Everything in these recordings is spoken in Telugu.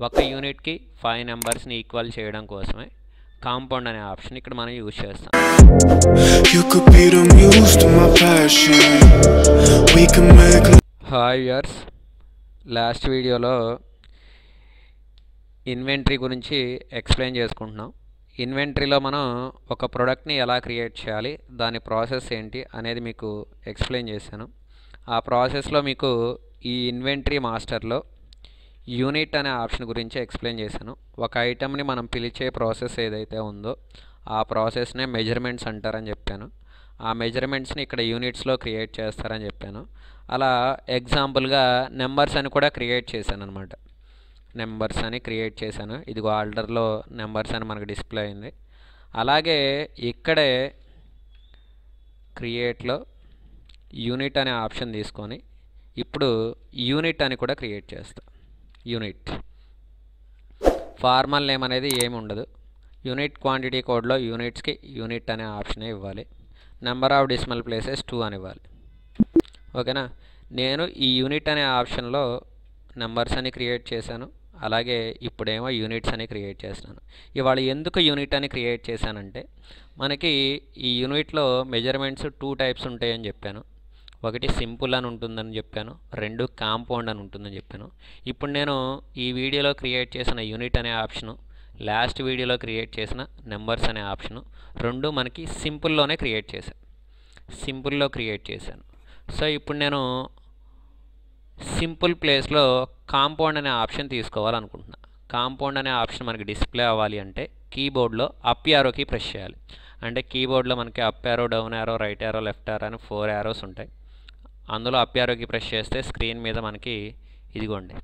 ఒక యూనిట్కి 5 నెంబర్స్ని ఈక్వల్ చేయడం కోసమే కాంపౌండ్ అనే ఆప్షన్ ఇక్కడ మనం యూజ్ చేస్తాం. హాయ్ వ్యూయర్స్, లాస్ట్ వీడియోలో ఇన్వెంటరీ గురించి ఎక్స్ప్లెయిన్ చేసుకుంటున్నాం. ఇన్వెంటరీలో మనం ఒక ప్రోడక్ట్ని ఎలా క్రియేట్ చేయాలి, దాని ప్రాసెస్ ఏంటి అనేది మీకు ఎక్స్ప్లెయిన్ చేశాను. ఆ ప్రాసెస్లో మీకు ఈ ఇన్వెంటరీ మాస్టర్లో యూనిట్ అనే ఆప్షన్ గురించి ఎక్స్ప్లెయిన్ చేశాను. ఒక ఐటమ్ని మనం పిలిచే ప్రాసెస్ ఏదైతే ఉందో ఆ ప్రాసెస్నే మెజర్మెంట్స్ అంటారని చెప్పాను. ఆ మెజర్మెంట్స్ని ఇక్కడ యూనిట్స్లో క్రియేట్ చేస్తారని చెప్పాను. అలా ఎగ్జాంపుల్గా నెంబర్స్ అని కూడా క్రియేట్ చేశాను అనమాట. నెంబర్స్ అని క్రియేట్ చేశాను. ఇదిగో ఆల్డర్లో నెంబర్స్ అని మనకు డిస్ప్లే అయింది. అలాగే ఇక్కడే క్రియేట్లో యూనిట్ అనే ఆప్షన్ తీసుకొని ఇప్పుడు యూనిట్ అని కూడా క్రియేట్ చేస్తాను. యూనిట్ ఫార్మల్ నేమ్ అనేది ఏమి ఉండదు. యూనిట్ క్వాంటిటీ కోడ్లో యూనిట్స్కి యూనిట్ అనే ఆప్షనే ఇవ్వాలి. నెంబర్ ఆఫ్ డెసిమల్ ప్లేసెస్ 2 అని ఇవ్వాలి. ఓకేనా. నేను ఈ యూనిట్ అనే ఆప్షన్లో నెంబర్స్ అని క్రియేట్ చేశాను. అలాగే ఇప్పుడేమో యూనిట్స్ అని క్రియేట్ చేస్తున్నాను. ఇవాళ ఎందుకు యూనిట్ అని క్రియేట్ చేశానంటే మనకి ఈ యూనిట్లో మెజర్మెంట్స్ 2 టైప్స్ ఉంటాయని చెప్పాను. ఒకటి సింపుల్ అని ఉంటుందని చెప్పాను, 2 కాంపౌండ్ అని ఉంటుందని చెప్పాను. ఇప్పుడు నేను ఈ వీడియోలో క్రియేట్ చేసిన యూనిట్ అనే ఆప్షను, లాస్ట్ వీడియోలో క్రియేట్ చేసిన నెంబర్స్ అనే ఆప్షను రెండు మనకి సింపుల్లోనే క్రియేట్ చేశాను. సింపుల్లో క్రియేట్ చేశాను. సో ఇప్పుడు నేను సింపుల్ ప్లేస్లో కాంపౌండ్ అనే ఆప్షన్ తీసుకోవాలనుకుంటున్నా. కాంపౌండ్ అనే ఆప్షన్ మనకి డిస్ప్లే అవ్వాలి అంటే కీబోర్డ్లో అప్ యారోకి ప్రెస్ చేయాలి. అంటే కీబోర్డ్లో మనకి up arrow, down arrow, right arrow, left arrow అని 4 యారోస్ ఉంటాయి. అందులో అప్ యారోకి ప్రెస్ చేస్తే స్క్రీన్ మీద మనకి ఇదిగోండి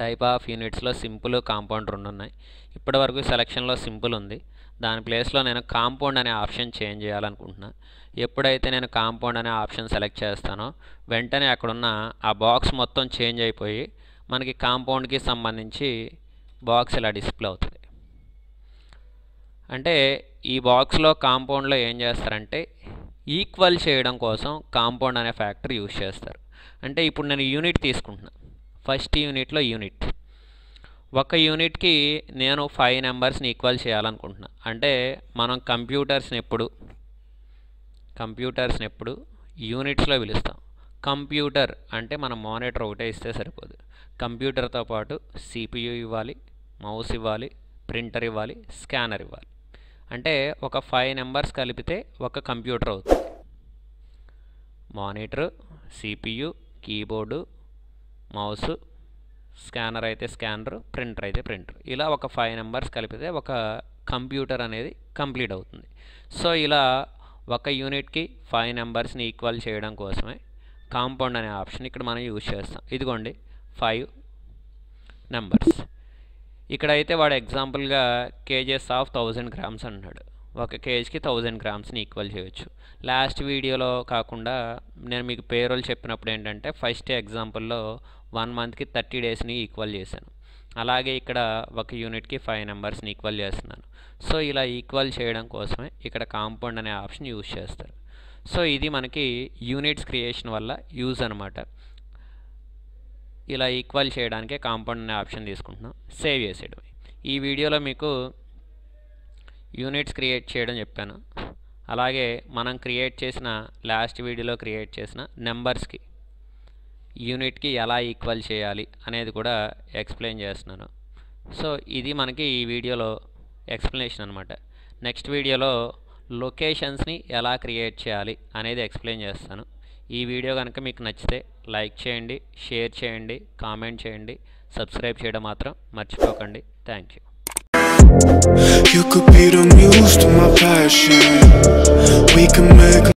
టైప్ ఆఫ్ యూనిట్స్లో సింపుల్, కాంపౌండ్ 2 ఉన్నాయి. ఇప్పటివరకు సెలక్షన్లో సింపుల్ ఉంది. దాని ప్లేస్లో నేను కాంపౌండ్ అనే ఆప్షన్ చేంజ్ చేయాలనుకుంటున్నా. ఎప్పుడైతే నేను కాంపౌండ్ అనే ఆప్షన్ సెలెక్ట్ చేస్తానో వెంటనే అక్కడున్న ఆ బాక్స్ మొత్తం చేంజ్ అయిపోయి మనకి కాంపౌండ్కి సంబంధించి బాక్స్ ఇలా డిస్ప్లే అవుతుంది. అంటే ఈ బాక్స్లో కాంపౌండ్లో ఏం చేస్తారంటే ఈక్వల్ చేయడం కోసం కాంపౌండ్ అనే ఫ్యాక్టర్ యూజ్ చేస్తారు. అంటే ఇప్పుడు నేను యూనిట్ తీసుకుంటున్నా. ఫస్ట్ యూనిట్లో యూనిట్, ఒక యూనిట్కి నేను 5 నెంబర్స్ని ఈక్వల్ చేయాలనుకుంటున్నా. అంటే మనం కంప్యూటర్స్ని ఎప్పుడు యూనిట్స్లో పిలుస్తాం. కంప్యూటర్ అంటే మనం మానిటర్ ఒకటే ఇస్తే సరిపోదు. కంప్యూటర్తో పాటు CPU ఇవ్వాలి, మౌస్ ఇవ్వాలి, ప్రింటర్ ఇవ్వాలి, స్కానర్ ఇవ్వాలి. అంటే ఒక 5 నెంబర్స్ కలిపితే ఒక కంప్యూటర్ అవుతుంది. Monitor, CPU, keyboard, mouse, scanner అయితే స్కానర్, ప్రింటర్ అయితే ప్రింటర్, ఇలా ఒక 5 నెంబర్స్ కలిపితే ఒక కంప్యూటర్ అనేది కంప్లీట్ అవుతుంది. సో ఇలా ఒక యూనిట్కి 5 నెంబర్స్ని ఈక్వల్ చేయడం కోసమే కాంపౌండ్ అనే ఆప్షన్ ఇక్కడ మనం యూజ్ చేస్తాం. ఇదిగోండి 5 నెంబర్స్. ఇక్కడైతే వాడు ఎగ్జాంపుల్గా కేజెస్ ఆఫ్ 1000 గ్రామ్స్ అన్నాడు. ఒక కేజీకి 1000 గ్రామ్స్ని ఈక్వల్ చేయొచ్చు. లాస్ట్ వీడియోలో కాకుండా నేను మీకు పేరోలు చెప్పినప్పుడు ఏంటంటే ఫస్ట్ ఎగ్జాంపుల్లో 1 మంత్కి 30 డేస్ని ఈక్వల్ చేశాను. అలాగే ఇక్కడ ఒక యూనిట్కి 5 నెంబర్స్ని ఈక్వల్ చేస్తున్నాను. సో ఇలా ఈక్వల్ చేయడం కోసమే ఇక్కడ కాంపౌండ్ అనే ఆప్షన్ యూజ్ చేస్తారు. సో ఇది మనకి యూనిట్స్ క్రియేషన్ వల్ల యూజ్ అనమాట. ఇలా ఈక్వల్ చేయడానికే కాంపౌండ్ అనే ఆప్షన్ తీసుకుంటున్నాం. సేవ్ చేసేయడం. ఈ వీడియోలో మీకు యూనిట్స్ క్రియేట్ చేయడం చెప్పాను. అలాగే మనం క్రియేట్ చేసిన లాస్ట్ వీడియోలో క్రియేట్ చేసిన నెంబర్స్కి యూనిట్కి ఎలా ఈక్వల్ చేయాలి అనేది కూడా ఎక్స్ప్లెయిన్ చేస్తున్నాను. సో ఇది మనకి ఈ వీడియోలో ఎక్స్ప్లెనేషన్ అనమాట. నెక్స్ట్ వీడియోలో లొకేషన్స్ని ఎలా క్రియేట్ చేయాలి అనేది ఎక్స్ప్లెయిన్ చేస్తాను. ఈ వీడియో కనుక మీకు నచ్చితే లైక్ చేయండి, షేర్ చేయండి, కామెంట్ చేయండి, సబ్స్క్రైబ్ చేయడం మాత్రం మర్చిపోకండి. Thank you. You could be the muse to my passion. We can make